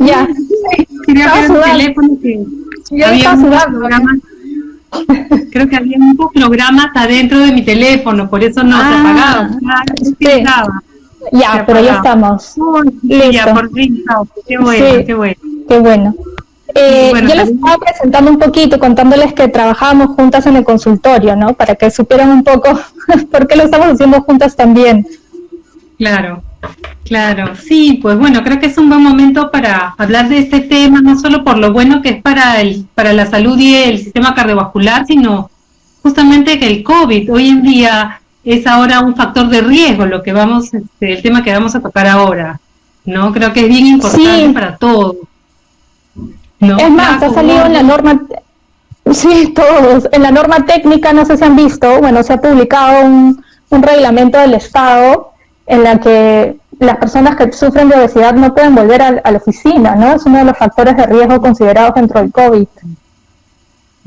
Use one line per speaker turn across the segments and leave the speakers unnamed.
Ya.
Quería ver el teléfono que había muchos programas. Creo que había muchos programas adentro de mi teléfono, por eso no se apagaba.
Sí. Ya, pero ya estamos.
Listo. Ya, por fin. Qué bueno,
sí,
qué bueno.
Qué bueno. Yo les estaba presentando un poquito, contándoles que trabajábamos juntas en el consultorio, ¿no? Para que supieran un poco por qué lo estamos haciendo juntas también.
Claro, claro. Sí, pues bueno, creo que es un buen momento para hablar de este tema, no solo por lo bueno que es para la salud y el sistema cardiovascular, sino justamente que el COVID hoy en día es ahora un factor de riesgo, lo que vamos, el tema que vamos a tocar ahora, ¿no? Creo que es bien importante para todos. ¿No?
Es más, ha salido en la norma, sí, todos, en la norma técnica, no sé si han visto, bueno, se ha publicado un reglamento del Estado en la que las personas que sufren de obesidad no pueden volver a la oficina, ¿no? Es uno de los factores de riesgo considerados dentro del COVID.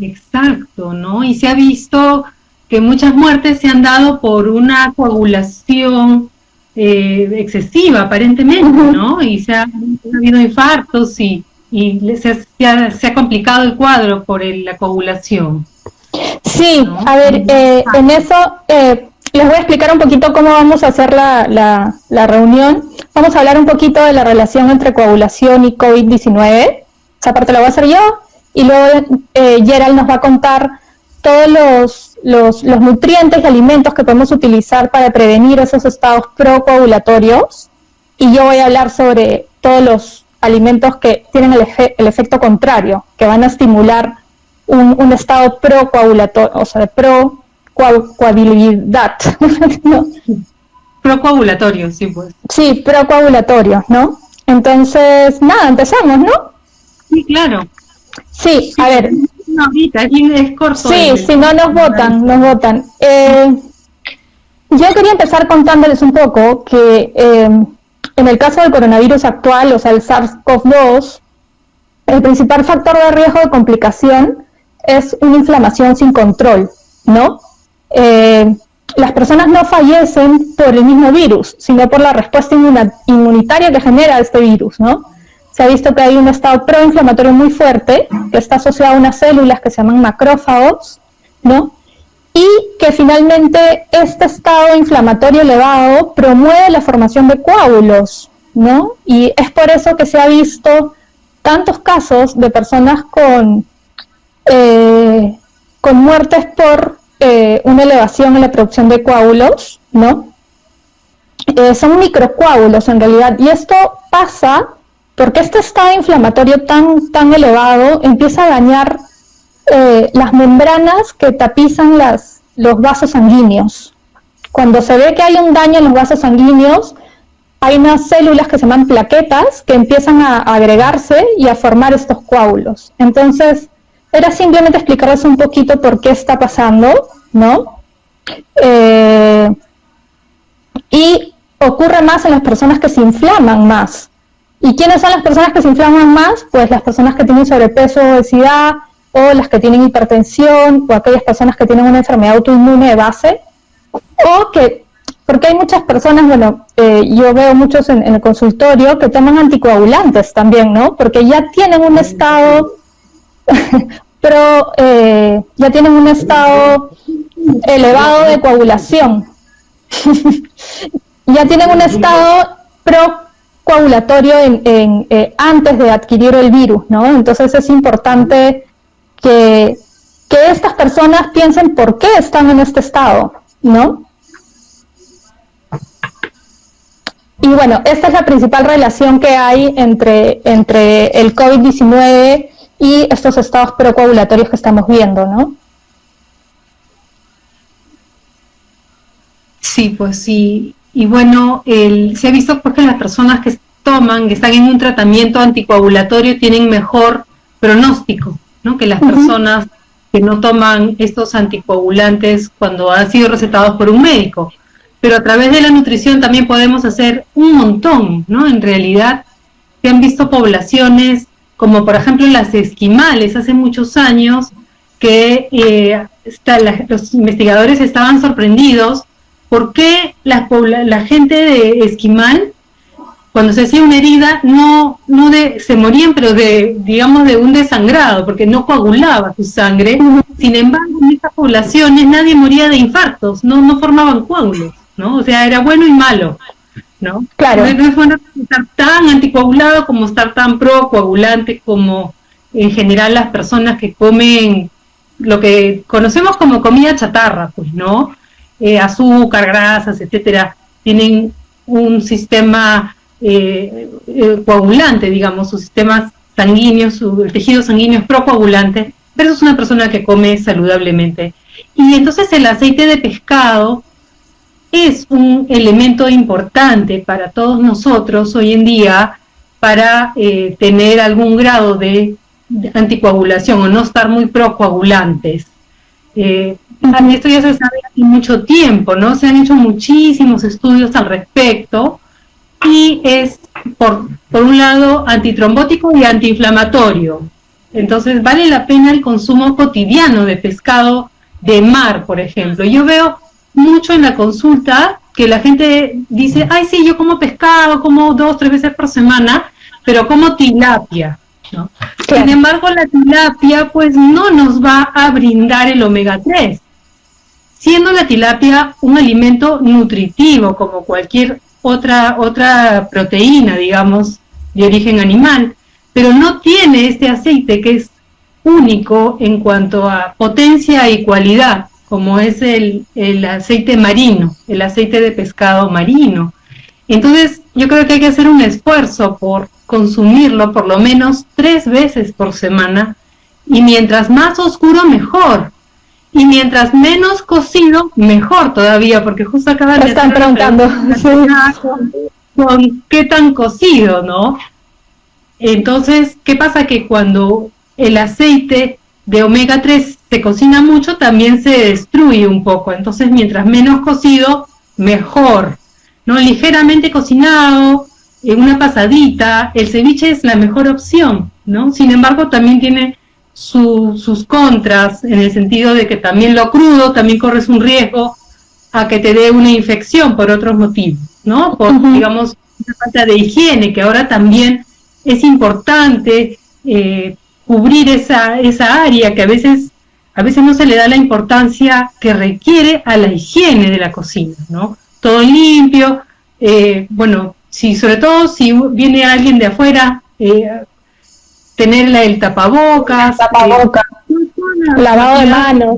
Exacto, ¿no? Y se ha visto que muchas muertes se han dado por una coagulación excesiva, aparentemente, ¿no? Y se ha habido infartos y se ha complicado el cuadro por la coagulación.
Sí, ¿no? A ver, en eso les voy a explicar un poquito cómo vamos a hacer la reunión. Vamos a hablar un poquito de la relación entre coagulación y COVID-19. Esa parte la voy a hacer yo. Y luego Gerald nos va a contar todos los nutrientes y alimentos que podemos utilizar para prevenir esos estados procoagulatorios. Y yo voy a hablar sobre todos los alimentos que tienen el efecto contrario, que van a estimular un estado procoagulatorio, o sea, de procoagulabilidad. ¿No?
Procoagulatorio, sí, pues.
Sí, procoagulatorio, ¿no? Entonces, nada, empezamos, ¿no?
Sí, claro.
Sí, a ver.
No, ahorita, es corto.
Sí, si no nos votan. Yo quería empezar contándoles un poco que en el caso del coronavirus actual, o sea, el SARS-CoV-2, el principal factor de riesgo de complicación es una inflamación sin control, ¿no? Las personas no fallecen por el mismo virus, sino por la respuesta inmunitaria que genera este virus, ¿no? Se ha visto que hay un estado proinflamatorio muy fuerte, que está asociado a unas células que se llaman macrófagos, ¿no? Y que finalmente este estado inflamatorio elevado promueve la formación de coágulos, ¿no? Y es por eso que se ha visto tantos casos de personas con muertes por una elevación en la producción de coágulos, ¿no? Son microcoágulos en realidad, y esto pasa porque este estado inflamatorio tan elevado empieza a dañar las membranas que tapizan los vasos sanguíneos. Cuando se ve que hay un daño en los vasos sanguíneos, hay unas células que se llaman plaquetas que empiezan a agregarse y a formar estos coágulos. Entonces, era simplemente explicarles un poquito por qué está pasando, ¿no? Y ocurre más en las personas que se inflaman más. ¿Y quiénes son las personas que se inflaman más? Pues las personas que tienen sobrepeso o obesidad, o las que tienen hipertensión, o aquellas personas que tienen una enfermedad autoinmune de base, porque hay muchas personas, bueno, yo veo muchos en el consultorio que toman anticoagulantes también, ¿no? Porque ya tienen un estado, ya tienen un estado elevado de coagulación. Ya tienen un estado procoagulatorio antes de adquirir el virus, ¿no? Entonces es importante que estas personas piensen por qué están en este estado, ¿no? Y bueno, esta es la principal relación que hay entre el COVID-19 y estos estados procoagulatorios que estamos viendo, ¿no?
Sí, pues sí. Y bueno, se ha visto porque las personas que están en un tratamiento anticoagulatorio tienen mejor pronóstico, ¿no? Que las personas que no toman estos anticoagulantes cuando han sido recetados por un médico. Pero a través de la nutrición también podemos hacer un montón, ¿no? En realidad se han visto poblaciones como por ejemplo las esquimales hace muchos años que los investigadores estaban sorprendidos porque la gente de esquimal cuando se hacía una herida, se morían, pero digamos, de un desangrado, porque no coagulaba su sangre. Sin embargo, en estas poblaciones nadie moría de infartos, no formaban coágulos, ¿no? O sea, era bueno y malo, ¿no?
Claro.
No es bueno estar tan anticoagulado como estar tan procoagulante como en general las personas que comen lo que conocemos como comida chatarra, pues, ¿no? Azúcar, grasas, etcétera, tienen un sistema coagulante, digamos, sus sistemas sanguíneos, el tejido sanguíneo es procoagulante, versus una persona que come saludablemente. Y entonces el aceite de pescado es un elemento importante para todos nosotros hoy en día para tener algún grado de anticoagulación o no estar muy procoagulantes. Esto ya se sabe hace mucho tiempo, ¿no? Se han hecho muchísimos estudios al respecto y es, por un lado, antitrombótico y antiinflamatorio. Entonces, vale la pena el consumo cotidiano de pescado de mar, por ejemplo. Yo veo mucho en la consulta que la gente dice, ay, sí, yo como pescado, como 2, 3 veces por semana, pero como tilapia, ¿no? Sin embargo, la tilapia, pues, no nos va a brindar el omega 3, siendo la tilapia un alimento nutritivo, como cualquier otra proteína, digamos, de origen animal, pero no tiene este aceite que es único en cuanto a potencia y cualidad, como es el aceite marino, el aceite de pescado marino. Entonces, yo creo que hay que hacer un esfuerzo por consumirlo por lo menos 3 veces por semana, y mientras más oscuro, mejor. Y mientras menos cocido, mejor todavía, porque justo acaban de
están preguntando
con qué tan cocido, ¿no? Entonces, ¿qué pasa? Que cuando el aceite de omega 3 se cocina mucho, también se destruye un poco. Entonces, mientras menos cocido, mejor, ¿no? Ligeramente cocinado, en una pasadita, el ceviche es la mejor opción, ¿no? Sin embargo, también tiene sus contras, en el sentido de que también lo crudo, también corres un riesgo a que te dé una infección por otros motivos, ¿no? Por, digamos, una falta de higiene, que ahora también es importante cubrir esa área que a veces no se le da la importancia que requiere a la higiene de la cocina, ¿no? Todo limpio, bueno, sobre todo si viene alguien de afuera, tener el tapabocas,
lavado de manos,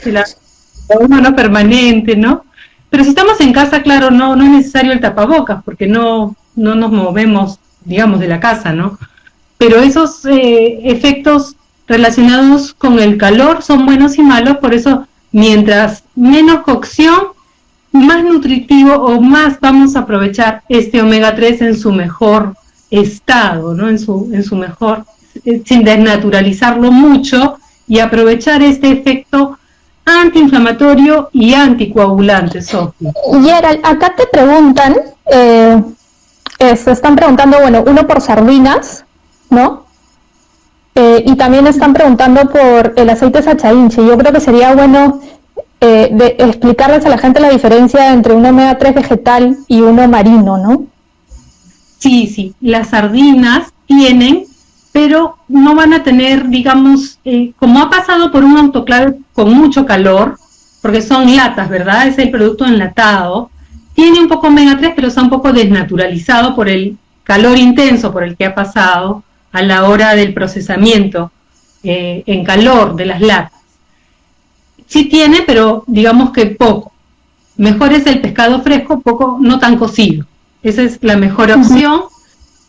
lavado de manos permanente, ¿no? Pero si estamos en casa, claro, no es necesario el tapabocas, porque no nos movemos, digamos, de la casa, ¿no? Pero esos efectos relacionados con el calor son buenos y malos, por eso mientras menos cocción, más nutritivo o más vamos a aprovechar este omega 3 en su mejor estado, ¿no? En su mejor, sin desnaturalizarlo mucho, y aprovechar este efecto antiinflamatorio y anticoagulante, Sofía.
Gerald, acá te preguntan, se están preguntando, bueno, uno por sardinas, ¿no? Y también están preguntando por el aceite sachainche. Yo creo que sería bueno de explicarles a la gente la diferencia entre un omega 3 vegetal y uno marino, ¿no?
Sí, las sardinas tienen, pero no van a tener, digamos, como ha pasado por un autoclave con mucho calor, porque son latas, ¿verdad? Es el producto enlatado. Tiene un poco omega 3, pero está un poco desnaturalizado por el calor intenso por el que ha pasado a la hora del procesamiento en calor de las latas. Sí tiene, pero digamos que poco. Mejor es el pescado fresco, poco, no tan cocido. Esa es la mejor opción.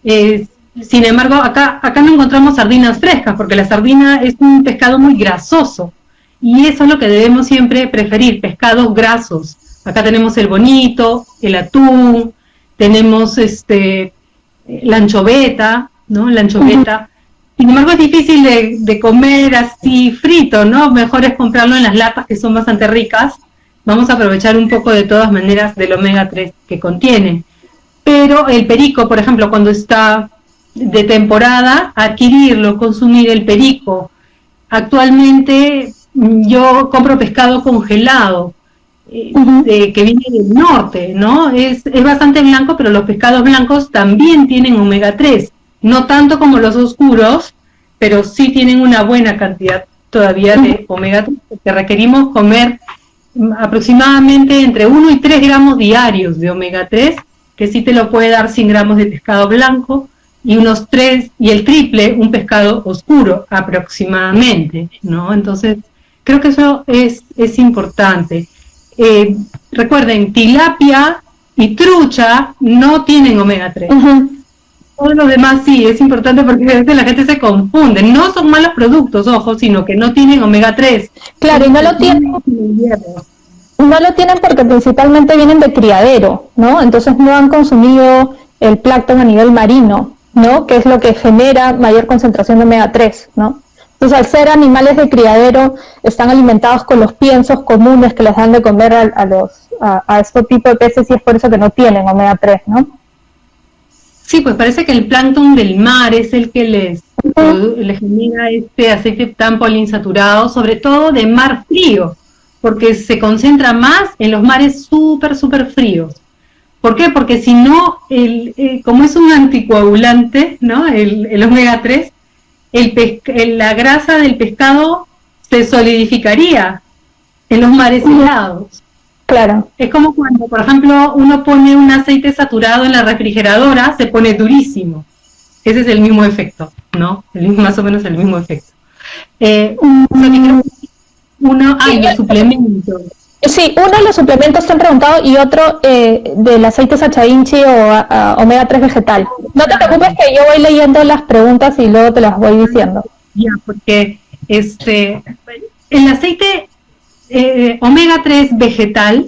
Sin embargo, acá no encontramos sardinas frescas, porque la sardina es un pescado muy grasoso, y eso es lo que debemos siempre preferir, pescados grasos. Acá tenemos el bonito, el atún, tenemos la anchoveta, ¿no? La anchoveta. Sin embargo, es difícil de comer así frito, ¿no? Mejor es comprarlo en las latas, que son bastante ricas. Vamos a aprovechar un poco de todas maneras del omega 3 que contiene. Pero el perico, por ejemplo, cuando está de temporada, adquirirlo, consumir el perico. Actualmente yo compro pescado congelado que viene del norte, ¿no? Es bastante blanco, pero los pescados blancos también tienen omega 3, no tanto como los oscuros, pero sí tienen una buena cantidad todavía de omega 3, porque requerimos comer aproximadamente entre 1 y 3 gramos diarios de omega 3, que sí te lo puede dar 100 gramos de pescado blanco, y unos 3, y el triple, un pescado oscuro aproximadamente, ¿no? Entonces, creo que eso es importante. Recuerden, tilapia y trucha no tienen omega 3. Todos los demás sí, es importante porque a veces la gente se confunde. No son malos productos, ojo, sino que no tienen omega 3.
Claro, y no lo tienen. No lo tienen porque principalmente vienen de criadero, ¿no? Entonces no han consumido el plancton a nivel marino, ¿no? Que es lo que genera mayor concentración de omega 3, ¿no? Entonces, al ser animales de criadero, están alimentados con los piensos comunes que les dan de comer a este tipo de peces, y es por eso que no tienen omega 3, ¿no?
Sí, pues parece que el plancton del mar es el que les genera este aceite tan poliinsaturado, sobre todo de mar frío, porque se concentra más en los mares súper fríos. ¿Por qué? Porque si no, como es un anticoagulante, ¿no? El omega 3, la grasa del pescado se solidificaría en los mares helados.
Claro.
Es como cuando, por ejemplo, uno pone un aceite saturado en la refrigeradora, se pone durísimo. Ese es el mismo efecto, ¿no? Más o menos el mismo efecto. Los suplementos.
Sí, uno de los suplementos te han preguntado y otro del aceite Sacha Inchi o omega 3 vegetal. No te preocupes que yo voy leyendo las preguntas y luego te las voy diciendo.
Ya, porque el aceite omega 3 vegetal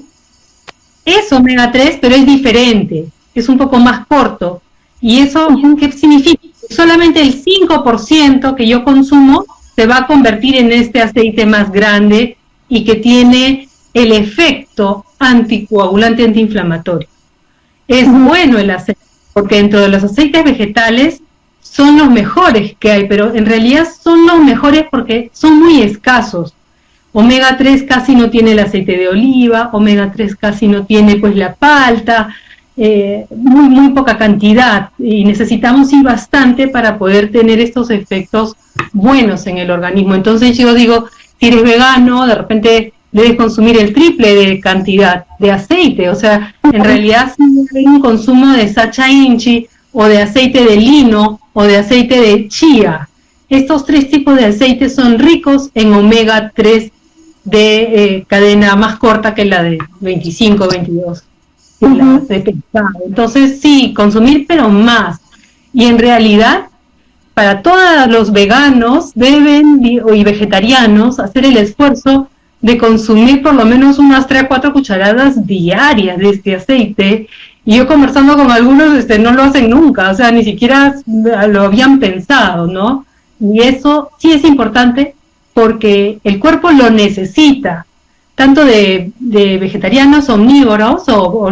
es omega 3, pero es diferente, es un poco más corto. ¿Y eso qué significa? Solamente el 5% que yo consumo se va a convertir en este aceite más grande y que tiene el efecto anticoagulante, antiinflamatorio. Es bueno el aceite, porque dentro de los aceites vegetales son los mejores que hay, pero en realidad son los mejores porque son muy escasos. Omega 3 casi no tiene el aceite de oliva, omega 3 casi no tiene pues la palta, muy poca cantidad, y necesitamos ir bastante para poder tener estos efectos buenos en el organismo. Entonces yo digo, si eres vegano, de repente debes consumir el triple de cantidad de aceite. O sea, en realidad si hay un consumo de Sacha Inchi o de aceite de lino o de aceite de chía. Estos 3 tipos de aceites son ricos en omega 3 de cadena más corta que la de 25, 22 de pescado. Entonces sí, consumir pero más. Y en realidad para todos los veganos y vegetarianos hacer el esfuerzo de consumir por lo menos unas 3 a 4 cucharadas diarias de este aceite. Y yo conversando con algunos, no lo hacen nunca, o sea, ni siquiera lo habían pensado, ¿no? Y eso sí es importante porque el cuerpo lo necesita, tanto de vegetarianos omnívoros o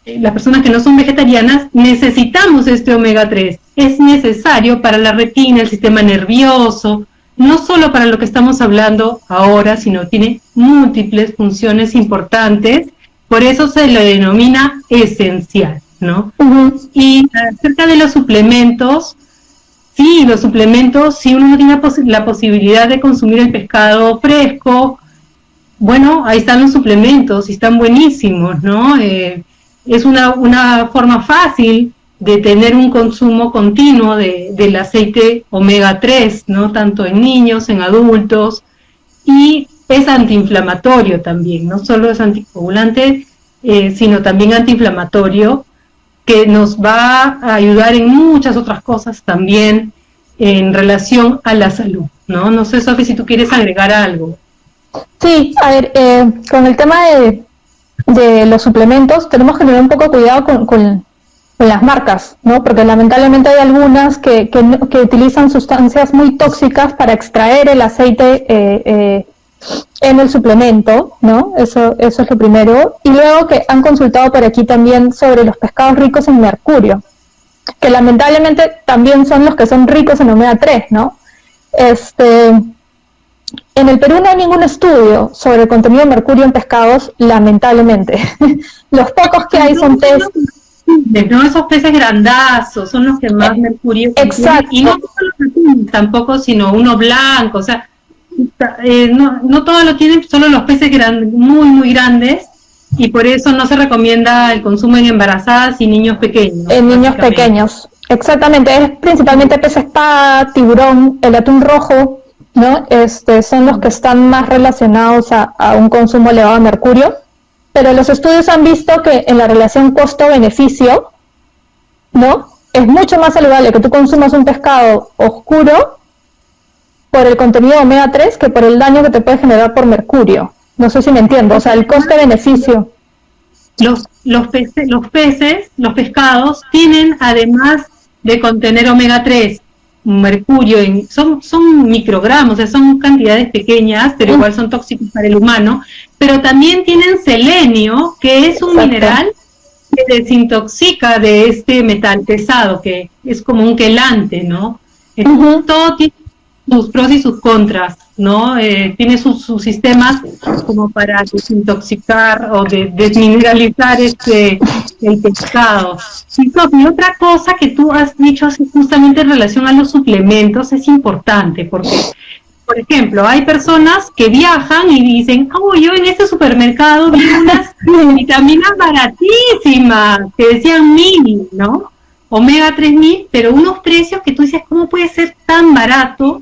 las personas que no son vegetarianas, necesitamos este omega 3. Es necesario para la retina, el sistema nervioso, no solo para lo que estamos hablando ahora, sino tiene múltiples funciones importantes, por eso se le denomina esencial, ¿no? Y acerca de los suplementos, sí, los suplementos, si uno no tiene la posibilidad de consumir el pescado fresco, bueno, ahí están los suplementos y están buenísimos, ¿no? Es una forma fácil de tener un consumo continuo del aceite omega 3, ¿no? Tanto en niños, en adultos, y es antiinflamatorio también, no solo es anticoagulante, sino también antiinflamatorio, que nos va a ayudar en muchas otras cosas también en relación a la salud, ¿no? No sé, Sofi, si tú quieres agregar algo.
Sí, a ver, con el tema de los suplementos, tenemos que tener un poco cuidado con las marcas, ¿no? Porque lamentablemente hay algunas que utilizan sustancias muy tóxicas para extraer el aceite en el suplemento, ¿no? Eso es lo primero. Y luego que han consultado por aquí también sobre los pescados ricos en mercurio, que lamentablemente también son los que son ricos en omega 3, ¿no? En el Perú no hay ningún estudio sobre el contenido de mercurio en pescados, lamentablemente. Los pocos que hay son test.
No, esos peces grandazos son los que más mercurio
exacto.
Y no todos los atunes tampoco, sino uno blanco, o sea, no todos lo tienen, solo los peces muy, muy grandes, y por eso no se recomienda el consumo en embarazadas y niños pequeños.
En niños pequeños, exactamente, es principalmente pez espada, tiburón, el atún rojo, ¿no? Son los que están más relacionados a un consumo elevado de mercurio, pero los estudios han visto que en la relación costo-beneficio, ¿no? Es mucho más saludable que tú consumas un pescado oscuro por el contenido de omega 3 que por el daño que te puede generar por mercurio. No sé si me entiendo, o sea, el coste-beneficio.
Los pescados tienen, además de contener omega 3, mercurio, son microgramos, o sea, son cantidades pequeñas, pero igual son tóxicos para el humano, pero también tienen selenio, que es un mineral que desintoxica de este metal pesado, que es como un quelante, ¿no? Entonces, todo tiene sus pros y sus contras, ¿no? Tiene sus sistemas como para desintoxicar o desmineralizar el pescado. Y otra cosa que tú has dicho justamente en relación a los suplementos es importante, porque, por ejemplo, hay personas que viajan y dicen, yo en este supermercado vi unas vitaminas baratísimas, que decían 1000, ¿no? Omega 3000, pero unos precios que tú dices, ¿cómo puede ser tan barato?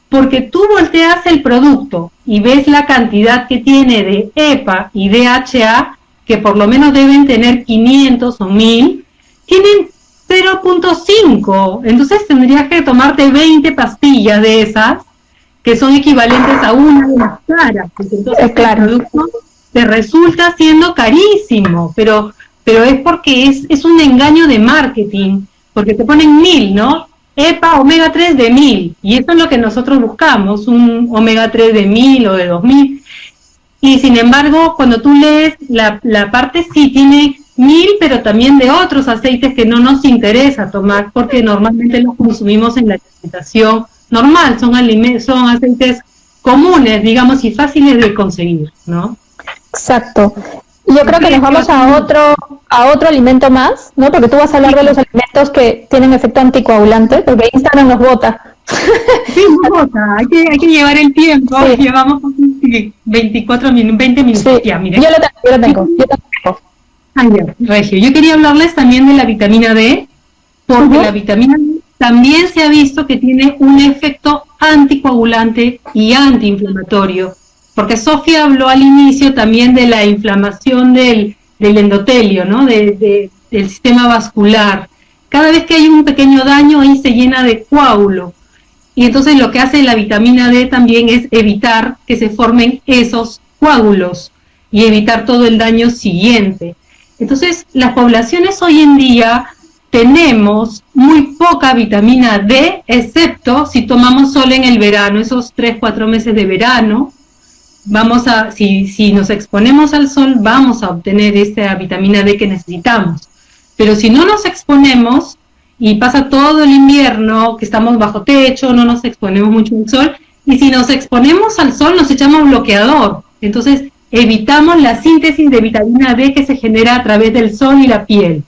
Porque tú volteas el producto y ves la cantidad que tiene de EPA y DHA, que por lo menos deben tener 500 o 1000, tienen 0.5, entonces tendrías que tomarte 20 pastillas de esas, que son equivalentes a una de las caras, entonces claro, el producto te resulta siendo carísimo, pero es porque es un engaño de marketing, porque te ponen 1000, ¿no? EPA, omega 3 de 1000, y eso es lo que nosotros buscamos, un omega 3 de 1000 o de 2000, y sin embargo, cuando tú lees la parte sí tiene 1000, pero también de otros aceites que no nos interesa tomar, porque normalmente los consumimos en la alimentación normal, son aceites comunes, digamos, y fáciles de conseguir, ¿no?
Exacto. Yo creo que nos vamos a otro alimento más, ¿no? Porque tú vas a hablar de los alimentos que tienen efecto anticoagulante, porque Instagram nos vota.
Sí, nos vota, hay que llevar el tiempo, sí. Llevamos 24 minutos, 20 minutos, sí. Ya, mire.
Yo lo tengo.
Regio. Yo quería hablarles también de la vitamina D, porque la vitamina D también se ha visto que tiene un efecto anticoagulante y antiinflamatorio. Porque Sofía habló al inicio también de la inflamación del endotelio, ¿no? Del sistema vascular. Cada vez que hay un pequeño daño, ahí se llena de coágulo. Y entonces lo que hace la vitamina D también es evitar que se formen esos coágulos y evitar todo el daño siguiente. Entonces, las poblaciones hoy en día tenemos muy poca vitamina D, excepto si tomamos sol en el verano, esos 3-4 meses de verano. Si nos exponemos al sol, vamos a obtener esta vitamina D que necesitamos. Pero si no nos exponemos y pasa todo el invierno, que estamos bajo techo, no nos exponemos mucho al sol, y si nos exponemos al sol nos echamos bloqueador. Entonces evitamos la síntesis de vitamina D que se genera a través del sol y la piel.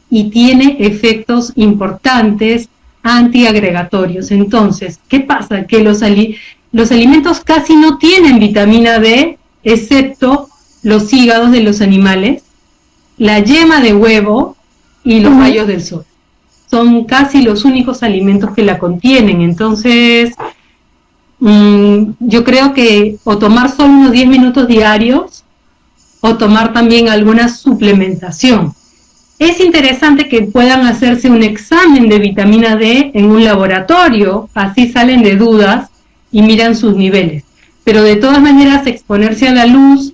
Y tiene efectos importantes antiagregatorios. Entonces, ¿qué pasa? Que los alimentos casi no tienen vitamina D, excepto los hígados de los animales, la yema de huevo y los rayos del sol. Son casi los únicos alimentos que la contienen. Entonces, yo creo que o tomar solo unos 10 minutos diarios o tomar también alguna suplementación. Es interesante que puedan hacerse un examen de vitamina D en un laboratorio, así salen de dudas y miran sus niveles. Pero de todas maneras exponerse a la luz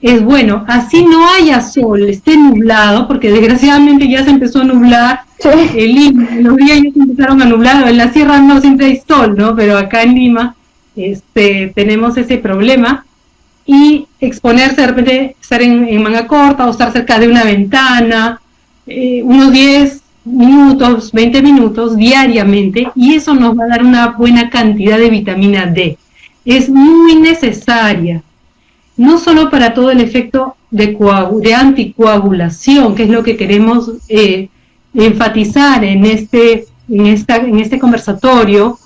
es bueno, así no haya sol, esté nublado, porque desgraciadamente ya se empezó a nublar, sí. Los días ya se empezaron a nublar, en la sierra no siempre hay sol, ¿no? Pero acá en Lima tenemos ese problema, y exponerse, de repente estar en manga corta o estar cerca de una ventana, unos 10 minutos, 20 minutos diariamente, y eso nos va a dar una buena cantidad de vitamina D. es muy necesaria, no solo para todo el efecto de anticoagulación, que es lo que queremos enfatizar en este conversatorio,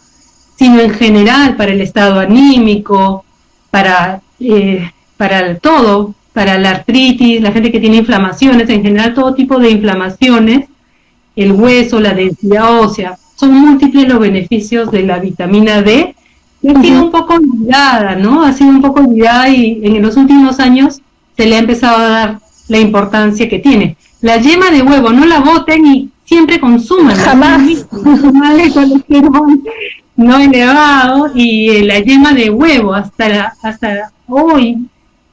sino en general para el estado anímico, para todo, para la artritis, la gente que tiene inflamaciones, en general todo tipo de inflamaciones, el hueso, la densidad ósea, son múltiples los beneficios de la vitamina D, y ha sido un poco olvidada, ¿no? Ha sido un poco olvidada y en los últimos años se le ha empezado a dar la importancia que tiene. La yema de huevo, no la boten y siempre consuman.
Jamás.
El colesterol no elevado y la yema de huevo hasta hoy,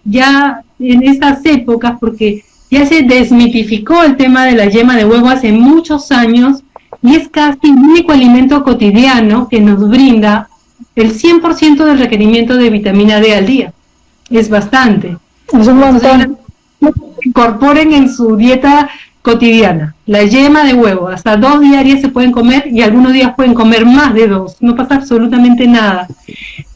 ya en estas épocas, porque ya se desmitificó el tema de la yema de huevo hace muchos años y es casi el único alimento cotidiano que nos brinda el 100% del requerimiento de vitamina D al día. Es bastante.
Es un montón.
Incorporen en su dieta cotidiana la yema de huevo, hasta 2 diarias se pueden comer y algunos días pueden comer más de 2, no pasa absolutamente nada.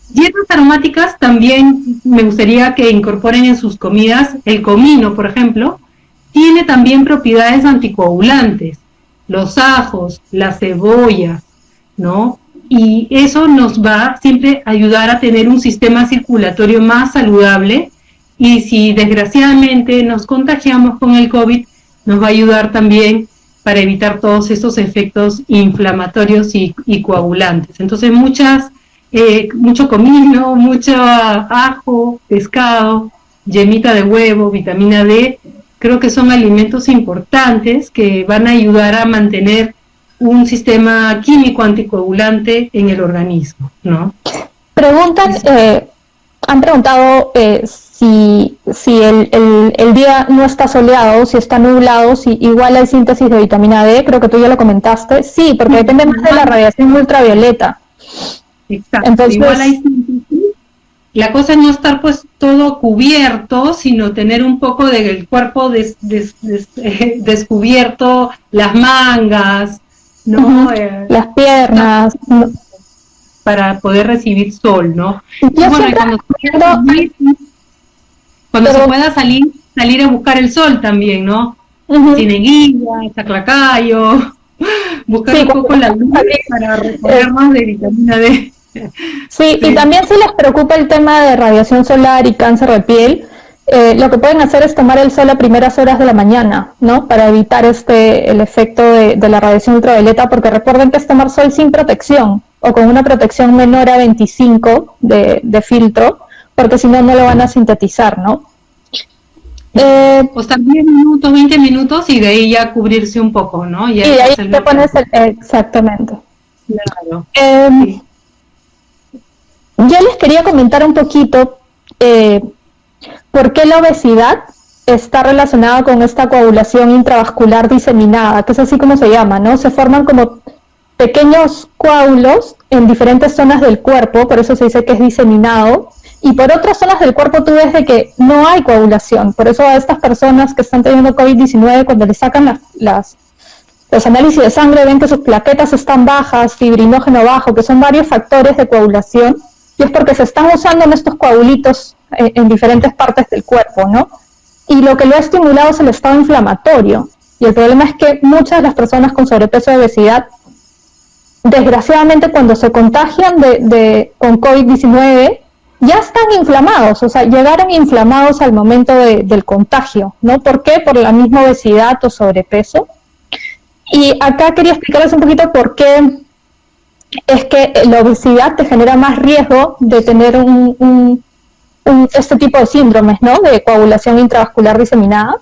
Dietas aromáticas también me gustaría que incorporen en sus comidas. El comino, por ejemplo, tiene también propiedades anticoagulantes, los ajos, las cebollas, ¿no? Y eso nos va siempre a ayudar a tener un sistema circulatorio más saludable, y si desgraciadamente nos contagiamos con el COVID, nos va a ayudar también para evitar todos esos efectos inflamatorios y coagulantes. Entonces mucho comino, mucho ajo, pescado, yemita de huevo, vitamina D, creo que son alimentos importantes que van a ayudar a mantener un sistema químico anticoagulante en el organismo, ¿no?
Han preguntado si el día no está soleado, si está nublado, si igual hay síntesis de vitamina D, creo que tú ya lo comentaste. Sí, porque depende más de la radiación ultravioleta.
Exacto.
Entonces,
igual hay síntesis. La cosa es no estar pues todo cubierto, sino tener un poco del cuerpo descubierto, las mangas, ¿no?
Las piernas.
Para poder recibir sol, ¿no?
Yo
bueno, cuando se pueda salir a buscar el sol también, ¿no? Cineguilla, Chaclacayo, buscar un poco la luz para reponernos de vitamina D.
Sí, y también si les preocupa el tema de radiación solar y cáncer de piel, lo que pueden hacer es tomar el sol a primeras horas de la mañana, ¿no? Para evitar el efecto de la radiación ultravioleta, porque recuerden que es tomar sol sin protección o con una protección menor a 25 de filtro, porque si no, no lo van a sintetizar, ¿no?
Pues también 10 minutos, 20 minutos y de ahí ya cubrirse un poco, ¿no? Ya
y de ahí te pones exactamente.
Claro.
Sí. Yo les quería comentar un poquito por qué la obesidad está relacionada con esta coagulación intravascular diseminada, que es así como se llama, ¿no? Se forman como pequeños coágulos en diferentes zonas del cuerpo, por eso se dice que es diseminado, y por otras zonas del cuerpo tú ves de que no hay coagulación. Por eso a estas personas que están teniendo COVID-19, cuando les sacan los análisis de sangre, ven que sus plaquetas están bajas, fibrinógeno bajo, que son varios factores de coagulación, y es porque se están usando en estos coagulitos en diferentes partes del cuerpo, ¿no? Y lo que lo ha estimulado es el estado inflamatorio. Y el problema es que muchas de las personas con sobrepeso y obesidad, desgraciadamente cuando se contagian con COVID-19, ya están inflamados, o sea, llegaron inflamados al momento del contagio, ¿no? ¿Por qué? Por la misma obesidad o sobrepeso. Y acá quería explicarles un poquito por qué es que la obesidad te genera más riesgo de tener este tipo de síndromes, ¿no? De coagulación intravascular diseminada.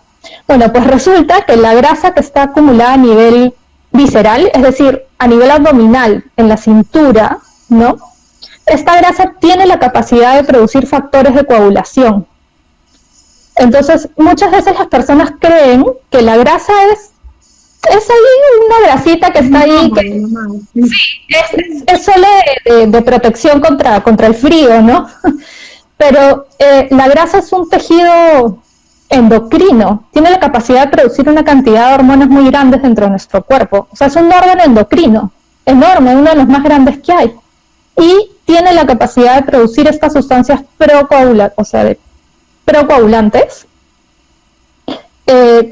Bueno, pues resulta que la grasa que está acumulada a nivel visceral, es decir, a nivel abdominal, en la cintura, ¿no? Esta grasa tiene la capacidad de producir factores de coagulación. Entonces, muchas veces las personas creen que la grasa es ahí una grasita que está ahí, que es solo de protección contra el frío, ¿no? Pero la grasa es un tejido endocrino, tiene la capacidad de producir una cantidad de hormonas muy grandes dentro de nuestro cuerpo. O sea, es un órgano endocrino, enorme, uno de los más grandes que hay. Y tiene la capacidad de producir estas sustancias procoagulantes.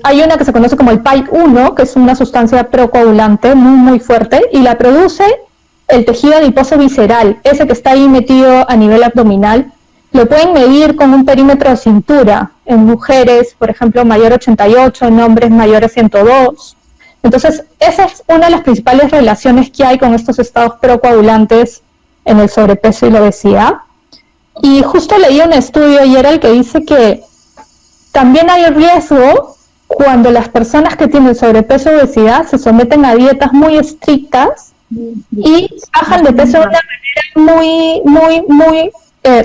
Hay una que se conoce como el PAI-1, que es una sustancia procoagulante muy, muy fuerte, y la produce el tejido adiposo visceral, ese que está ahí metido a nivel abdominal. Lo pueden medir con un perímetro de cintura, en mujeres, por ejemplo, mayor 88, en hombres mayores 102. Entonces, esa es una de las principales relaciones que hay con estos estados procoagulantes en el sobrepeso y la obesidad. Y justo leí un estudio ayer el que dice que también hay riesgo cuando las personas que tienen sobrepeso y obesidad se someten a dietas muy estrictas y bajan de peso de una manera muy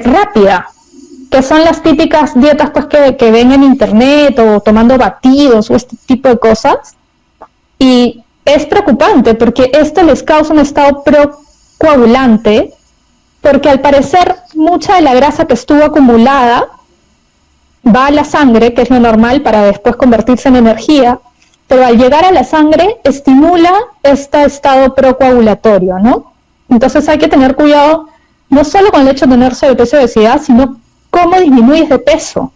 rápida, que son las típicas dietas pues que ven en internet o tomando batidos o este tipo de cosas. Y es preocupante porque esto les causa un estado procoagulante, porque al parecer mucha de la grasa que estuvo acumulada va a la sangre, que es lo normal para después convertirse en energía, pero al llegar a la sangre estimula este estado procoagulatorio, ¿no? Entonces hay que tener cuidado no solo con el hecho de tener sobrepeso y obesidad, sino cómo disminuyes de peso,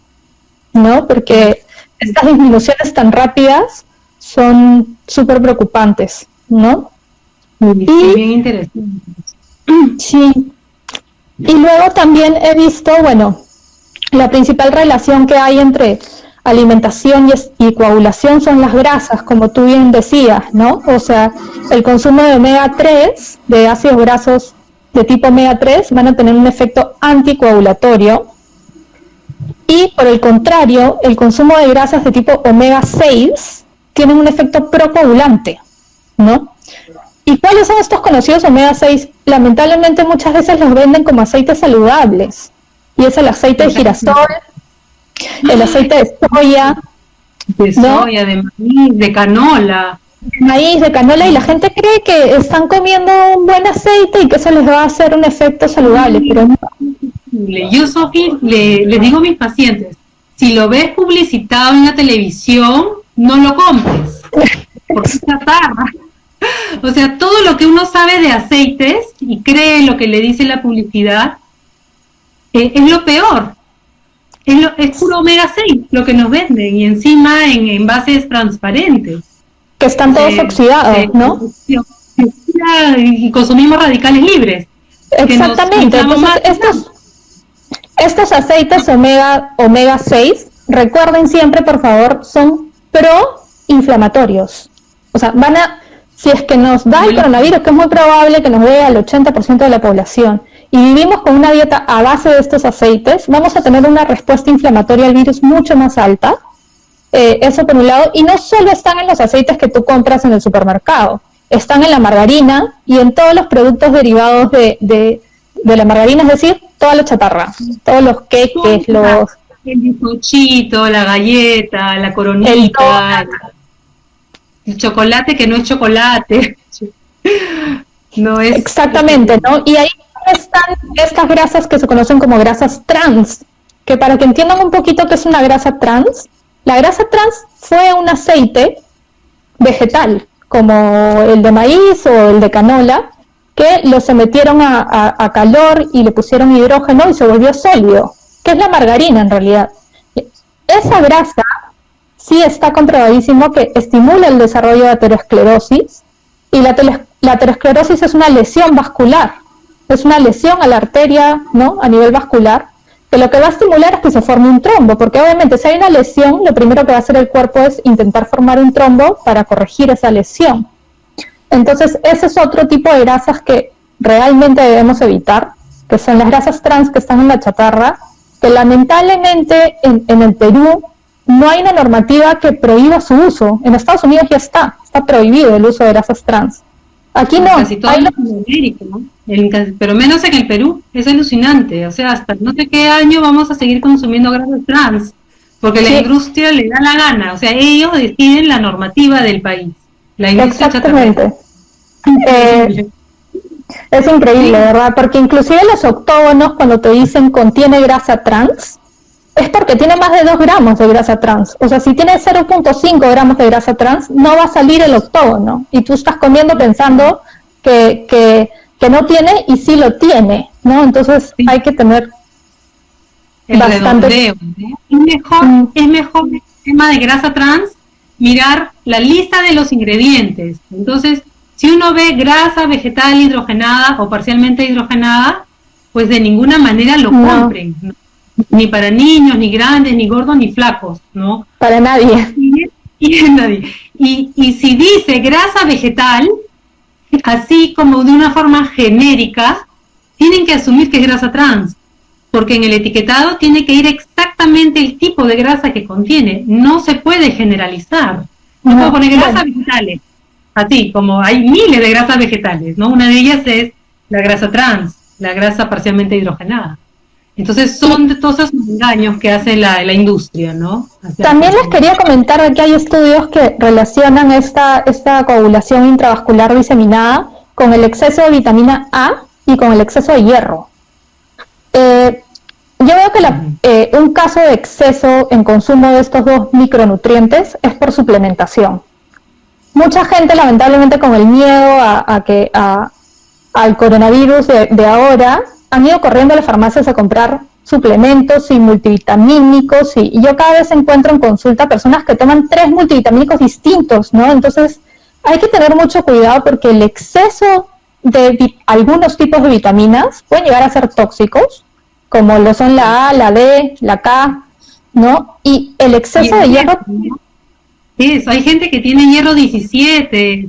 ¿no? Porque estas disminuciones tan rápidas son súper preocupantes, ¿no?
Bien interesante.
Sí. Y luego también he visto, bueno, la principal relación que hay entre alimentación y coagulación son las grasas, como tú bien decías, ¿no? O sea, el consumo de omega 3, de ácidos grasos de tipo omega 3, van a tener un efecto anticoagulatorio. Y por el contrario, el consumo de grasas de tipo omega 6 tiene un efecto procoagulante, ¿no? ¿Y cuáles son estos conocidos omega 6? Lamentablemente muchas veces los venden como aceites saludables. Y es el aceite de girasol, el aceite de soya.
De soya, ¿no? De maíz, de canola.
De canola, y la gente cree que están comiendo un buen aceite y que eso les va a hacer un efecto saludable, pero no.
Yo, Sofi, les digo a mis pacientes, si lo ves publicitado en la televisión, no lo compres, porque es chatarra. O sea, todo lo que uno sabe de aceites y cree lo que le dice la publicidad, es lo peor. Es puro omega 6 lo que nos venden, y encima en envases transparentes.
Que están todos oxidados, ¿no?
Y consumimos radicales libres.
Exactamente. Entonces, estos aceites omega 6, recuerden siempre, por favor, son proinflamatorios. O sea, si es que nos da el coronavirus, que es muy probable que nos dé al 80% de la población, y vivimos con una dieta a base de estos aceites, vamos a tener una respuesta inflamatoria al virus mucho más alta. Eso por un lado, y no solo están en los aceites que tú compras en el supermercado, están en la margarina y en todos los productos derivados de la margarina, es decir, toda la chatarra, todos los queques,
el bizcochito, la galleta, la coronita, el chocolate que no es chocolate. No es.
Exactamente, ¿no? Y ahí están estas grasas que se conocen como grasas trans, que para que entiendan un poquito qué es una grasa trans, la grasa trans fue un aceite vegetal, como el de maíz o el de canola, que lo sometieron a calor y le pusieron hidrógeno y se volvió sólido, que es la margarina en realidad. Esa grasa sí está comprobadísimo que estimula el desarrollo de aterosclerosis, y la aterosclerosis es una lesión vascular, es una lesión a la arteria, ¿no?, a nivel vascular, que lo que va a estimular es que se forme un trombo, porque obviamente si hay una lesión, lo primero que va a hacer el cuerpo es intentar formar un trombo para corregir esa lesión. Entonces, ese es otro tipo de grasas que realmente debemos evitar, que son las grasas trans que están en la chatarra, que lamentablemente en el Perú no hay una normativa que prohíba su uso. En Estados Unidos ya está prohibido el uso de grasas trans. Aquí no.
Casi todo en Latinoamérica, ¿no? Pero menos en el Perú. Es alucinante. O sea, hasta no sé qué año vamos a seguir consumiendo grasas trans, porque la industria le da la gana. O sea, ellos deciden la normativa del país. La industria.
Exactamente. Es increíble, ¿verdad? Porque inclusive los octógonos, cuando te dicen contiene grasa trans, es porque tiene más de 2 gramos de grasa trans. O sea, si tiene 0.5 gramos de grasa trans, no va a salir el octógono. Y tú estás comiendo pensando que que no tiene y sí lo tiene, ¿no? Entonces hay que tener
el
bastante...
redondeo, ¿no? Es mejor el tema de grasa trans mirar la lista de los ingredientes. Entonces, si uno ve grasa vegetal hidrogenada o parcialmente hidrogenada, pues de ninguna manera lo compren, ¿no? Ni para niños, ni grandes, ni gordos, ni flacos, ¿no?
Para nadie.
Y si dice grasa vegetal, así como de una forma genérica, tienen que asumir que es grasa trans, porque en el etiquetado tiene que ir exactamente el tipo de grasa que contiene, no se puede generalizar. No puedo poner grasas vegetales, así como hay miles de grasas vegetales, ¿no? Una de ellas es la grasa trans, la grasa parcialmente hidrogenada. Entonces son de todos esos engaños que hace la industria, ¿no?
También les quería comentar que hay estudios que relacionan esta coagulación intravascular diseminada con el exceso de vitamina A y con el exceso de hierro. Yo veo que un caso de exceso en consumo de estos dos micronutrientes es por suplementación. Mucha gente, lamentablemente, con el miedo al coronavirus de ahora, han ido corriendo a las farmacias a comprar suplementos y multivitamínicos, y yo cada vez encuentro en consulta personas que toman 3 multivitamínicos distintos, ¿no? Entonces hay que tener mucho cuidado porque el exceso de algunos tipos de vitaminas pueden llegar a ser tóxicos, como lo son la A, la D, la K, ¿no? Y el exceso de hierro...
Eso, hay gente que tiene hierro 17.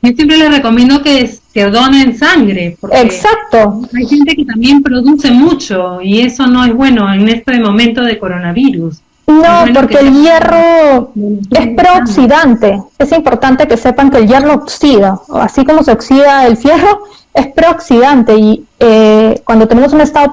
Yo siempre les recomiendo que donen sangre, porque
exacto,
hay gente que también produce mucho y eso no es bueno en este momento de coronavirus.
No, porque el hierro es prooxidante. Es importante que sepan que el hierro oxida, así como se oxida el fierro, es prooxidante, y cuando tenemos un estado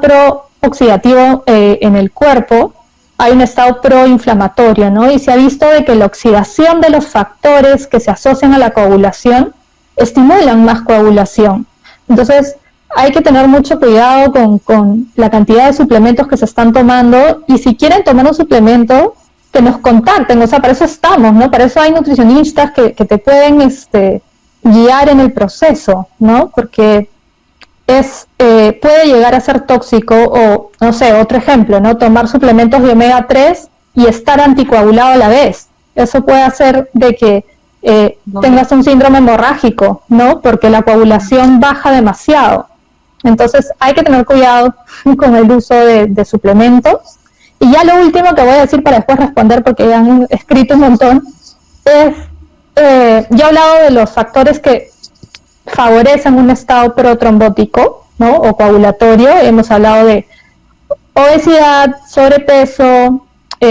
prooxidativo en el cuerpo, hay un estado proinflamatorio, ¿no? Y se ha visto de que la oxidación de los factores que se asocian a la coagulación estimulan más coagulación. Entonces, hay que tener mucho cuidado con la cantidad de suplementos que se están tomando, y si quieren tomar un suplemento, que nos contacten, o sea, para eso estamos, ¿no? Para eso hay nutricionistas que te pueden guiar en el proceso, ¿no? Porque puede llegar a ser tóxico, o, no sé, otro ejemplo, ¿no? Tomar suplementos de omega 3 y estar anticoagulado a la vez. Eso puede hacer de que tengas un síndrome hemorrágico, ¿no? Porque la coagulación baja demasiado. Entonces hay que tener cuidado con el uso de suplementos. Y ya lo último que voy a decir para después responder, porque ya han escrito un montón, es, yo he hablado de los factores que favorecen un estado protrombótico, ¿no? O coagulatorio. Hemos hablado de obesidad, sobrepeso,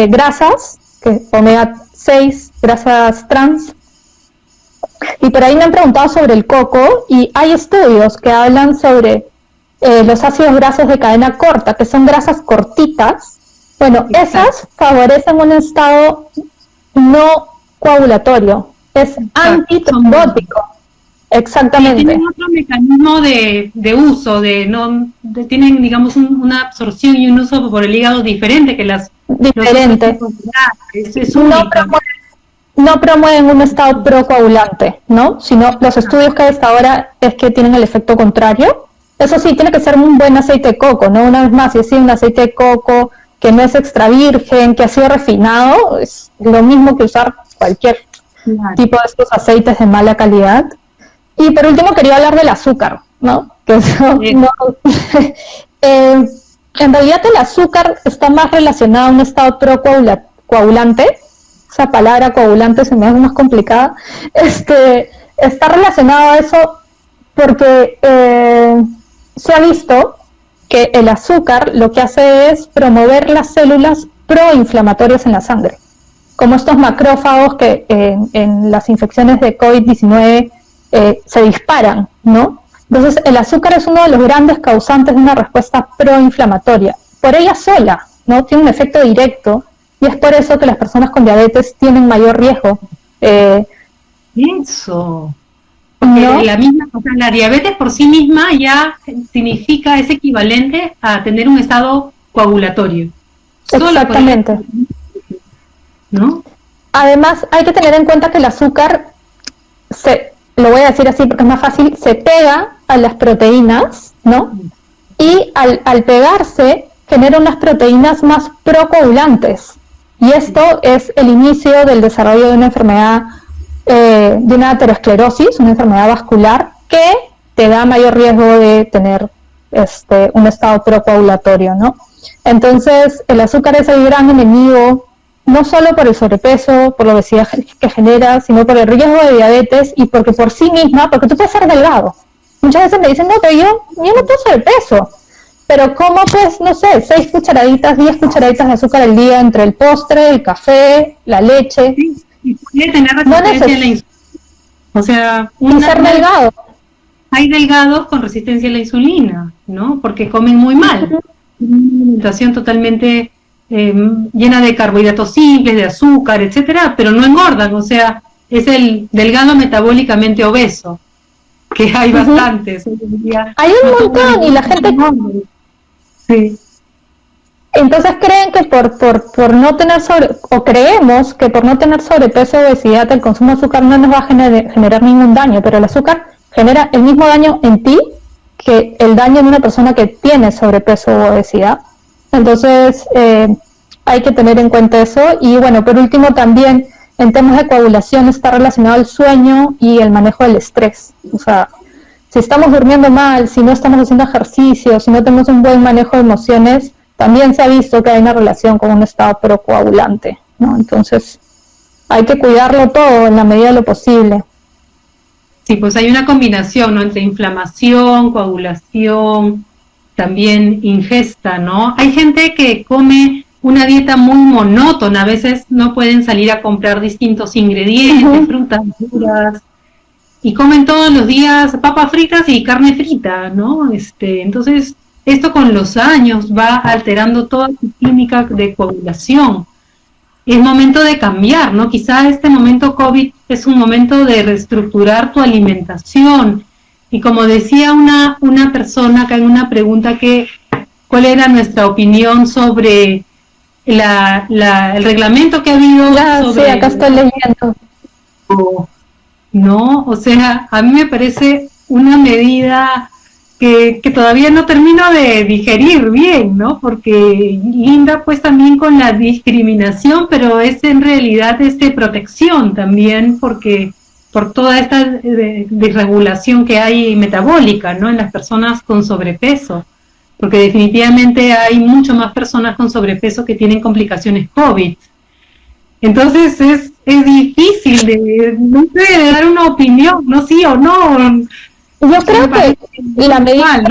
grasas, que omega 6, grasas trans. Y por ahí me han preguntado sobre el coco, y hay estudios que hablan sobre los ácidos grasos de cadena corta, que son grasas cortitas. Bueno, esas favorecen un estado no coagulatorio, es antitrombótico. Exactamente.
Y tienen otro mecanismo de uso, tienen, digamos, una absorción y un uso por el hígado diferente que las...
Diferente. No promueven un estado procoagulante, ¿no? Sino los estudios que hay hasta ahora es que tienen el efecto contrario. Eso sí, tiene que ser un buen aceite de coco, ¿no? Una vez más, si es un aceite de coco que no es extra virgen, que ha sido refinado, es lo mismo que usar cualquier tipo de estos aceites de mala calidad. Y por último quería hablar del azúcar, ¿no? Que eso, en realidad el azúcar está más relacionado a un estado procoagulante. Esa palabra coagulante se me hace más complicada. Está relacionado a eso porque se ha visto que el azúcar lo que hace es promover las células proinflamatorias en la sangre, como estos macrófagos que en las infecciones de COVID-19 se disparan, ¿no? Entonces el azúcar es uno de los grandes causantes de una respuesta proinflamatoria, por ella sola, ¿no? Tiene un efecto directo, y es por eso que las personas con diabetes tienen mayor riesgo.
Eso. Porque ¿no? La diabetes por sí misma ya significa, es equivalente a tener un estado coagulatorio.
Exactamente.
¿No?
Además, hay que tener en cuenta que el azúcar lo voy a decir así porque es más fácil, se pega a las proteínas, ¿no? Y al pegarse genera unas proteínas más procoagulantes. Y esto es el inicio del desarrollo de una enfermedad, de una aterosclerosis, una enfermedad vascular que te da mayor riesgo de tener un estado procoagulatorio, ¿no? Entonces, el azúcar es el gran enemigo, no solo por el sobrepeso, por la obesidad que genera, sino por el riesgo de diabetes y porque por sí misma, porque tú puedes ser delgado. Muchas veces me dicen, no, pero yo no tengo sobrepeso. Pero ¿cómo pues, no sé, 6 cucharaditas, 10 cucharaditas de azúcar al día entre el postre, el café, la leche?
Sí, y puede tener resistencia a la insulina. O sea,
y ser delgado.
Hay delgados con resistencia a la insulina, ¿no? Porque comen muy mal. Una alimentación totalmente llena de carbohidratos simples, de azúcar, etcétera, pero no engordan. O sea, es el delgado metabólicamente obeso, que hay bastantes.
Hay un montón y la gente...
Sí.
Entonces creen que por no tener creemos que por no tener sobrepeso o obesidad el consumo de azúcar no nos va a generar ningún daño, pero el azúcar genera el mismo daño en ti que el daño en una persona que tiene sobrepeso o obesidad. Entonces hay que tener en cuenta eso. Y bueno, por último también en temas de coagulación está relacionado el sueño y el manejo del estrés. O sea, si estamos durmiendo mal, si no estamos haciendo ejercicio, si no tenemos un buen manejo de emociones, también se ha visto que hay una relación con un estado procoagulante, ¿no? Entonces, hay que cuidarlo todo en la medida de lo posible.
Sí, pues hay una combinación, ¿no? Entre inflamación, coagulación, también ingesta, ¿no? Hay gente que come una dieta muy monótona, a veces no pueden salir a comprar distintos ingredientes, frutas, verduras, y comen todos los días papas fritas y carne frita, ¿no? Entonces, esto con los años va alterando toda su química de coagulación. Es momento de cambiar, ¿no? Quizá este momento COVID es un momento de reestructurar tu alimentación. Y como decía una persona acá en una pregunta, ¿cuál era nuestra opinión sobre el reglamento que ha habido?
Sí, acá estoy leyendo.
No, o sea, a mí me parece una medida que todavía no termino de digerir bien, ¿no? Porque linda pues también con la discriminación, pero es en realidad protección también, porque por toda esta desregulación que hay metabólica, ¿no? En las personas con sobrepeso, porque definitivamente hay mucho más personas con sobrepeso que tienen complicaciones COVID. Entonces es difícil de dar una opinión, no sí o no.
Yo creo que la medida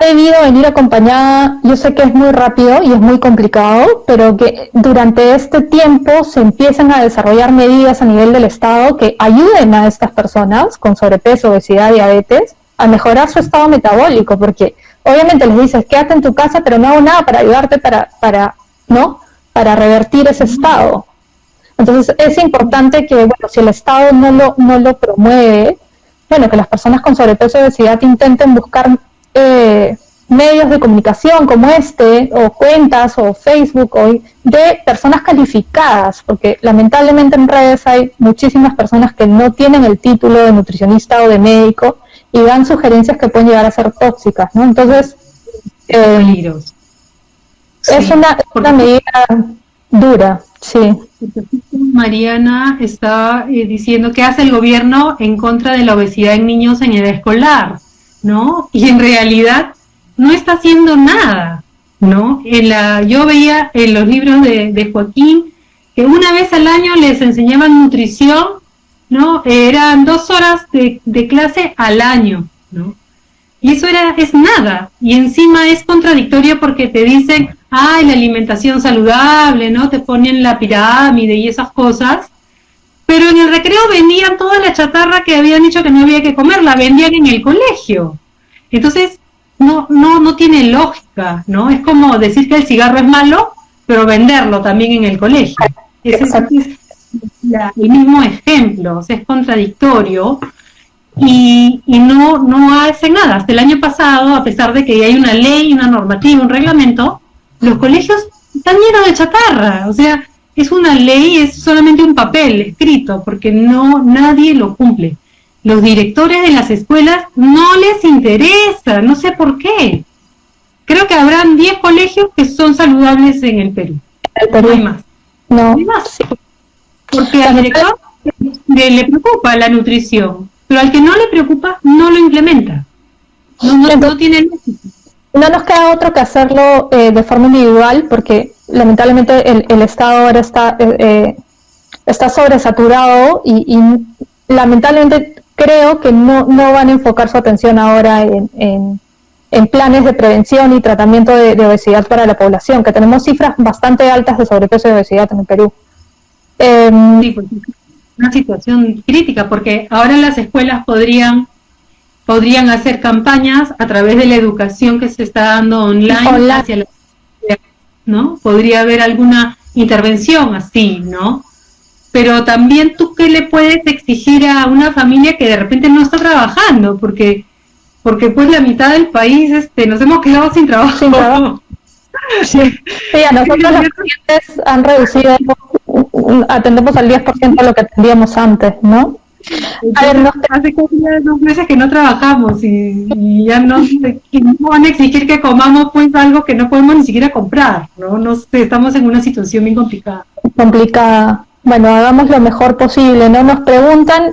ha debido venir acompañada, yo sé que es muy rápido y es muy complicado, pero que durante este tiempo se empiezan a desarrollar medidas a nivel del Estado que ayuden a estas personas con sobrepeso, obesidad, diabetes, a mejorar su estado metabólico, porque obviamente les dices, quédate en tu casa, pero no hago nada para ayudarte para revertir ese estado. Entonces es importante que, bueno, si el Estado no lo promueve, bueno, que las personas con sobrepeso y obesidad intenten buscar medios de comunicación como o cuentas, o Facebook, de personas calificadas, porque lamentablemente en redes hay muchísimas personas que no tienen el título de nutricionista o de médico y dan sugerencias que pueden llegar a ser tóxicas, ¿no? Entonces, es una medida dura, sí.
Mariana está diciendo que hace el gobierno en contra de la obesidad en niños en edad escolar, ¿no? Y en realidad no está haciendo nada, ¿no? Yo veía en los libros de Joaquín que una vez al año les enseñaban nutrición, ¿no? Eran 2 horas de clase al año, ¿no? Y eso es nada, y encima es contradictorio porque te dicen, ay, la alimentación saludable, ¿no? Te ponen la pirámide y esas cosas, pero en el recreo vendían toda la chatarra que habían dicho que no había que comer, la vendían en el colegio. Entonces, no tiene lógica, ¿no? Es como decir que el cigarro es malo, pero venderlo también en el colegio. Ese es el mismo ejemplo, o sea, es contradictorio. Y no hace nada. Hasta el año pasado, a pesar de que hay una ley, una normativa, un reglamento, los colegios están llenos de chatarra. O sea, es una ley, es solamente un papel escrito, porque nadie lo cumple. los directores de las escuelas no les interesa, no sé por qué. Creo que habrán 10 colegios que son saludables en el Perú. No hay más.
No
hay más.
Sí.
Porque al director le preocupa la nutrición, pero al que no le preocupa, no lo implementa. No tiene lógica.
No nos queda otro que hacerlo de forma individual, porque lamentablemente el Estado ahora está sobresaturado y lamentablemente creo que no van a enfocar su atención ahora en planes de prevención y tratamiento de obesidad para la población, que tenemos cifras bastante altas de sobrepeso y obesidad en el Perú.
Sí, pues, una situación crítica, porque ahora las escuelas podrían hacer campañas a través de la educación que se está dando online. Hacia la, ¿no? Podría haber alguna intervención así, ¿no? Pero también tú, ¿qué le puedes exigir a una familia que de repente no está trabajando? Porque pues la mitad del país nos hemos quedado sin trabajo.
Sin trabajo. Sí, a nosotros los clientes han reducido, atendemos al 10% de lo que atendíamos antes, ¿no?
Entonces, hace 2 meses que no trabajamos y ya no van a exigir que comamos pues algo que no podemos ni siquiera comprar, ¿no? No sé, estamos en una situación bien complicada.
Complicada. Bueno, hagamos lo mejor posible, ¿no? Nos preguntan,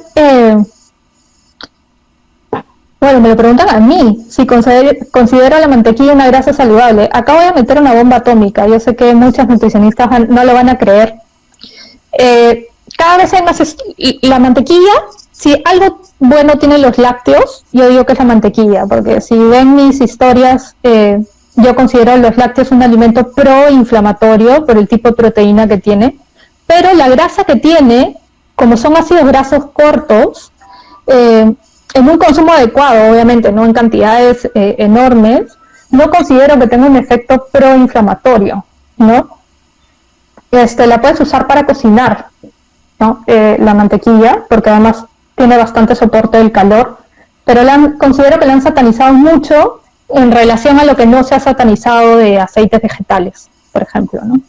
me lo preguntan a mí, si considero la mantequilla una grasa saludable. Acá voy a meter una bomba atómica, yo sé que muchos nutricionistas no lo van a creer. Cada vez hay más, la mantequilla, si algo bueno tiene los lácteos, yo digo que es la mantequilla, porque si ven mis historias, yo considero los lácteos un alimento proinflamatorio por el tipo de proteína que tiene, pero la grasa que tiene, como son ácidos grasos cortos, en un consumo adecuado, obviamente, no en cantidades enormes, no considero que tenga un efecto proinflamatorio, ¿no? La puedes usar para cocinar, ¿no? La mantequilla, porque además tiene bastante soporte del calor, pero considero que la han satanizado mucho en relación a lo que no se ha satanizado de aceites vegetales, por ejemplo, ¿no?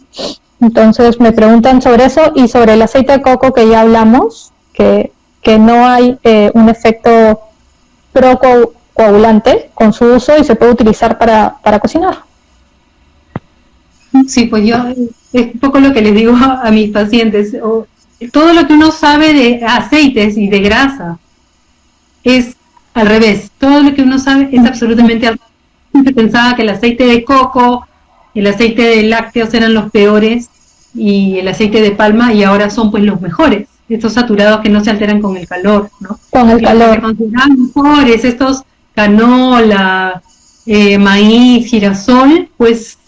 Entonces me preguntan sobre eso y sobre el aceite de coco que ya hablamos, que no hay un efecto procoagulante con su uso y se puede utilizar para cocinar.
Sí, pues yo es un poco lo que les digo a mis pacientes. Todo lo que uno sabe de aceites y de grasa es al revés. Todo lo que uno sabe es absolutamente al revés. Pensaba que el aceite de coco, el aceite de lácteos eran los peores y el aceite de palma, y ahora son pues los mejores. Estos saturados que no se alteran con el calor, ¿no?
Con el calor.
Los que se consideran mejores, estos canola, maíz, girasol, pues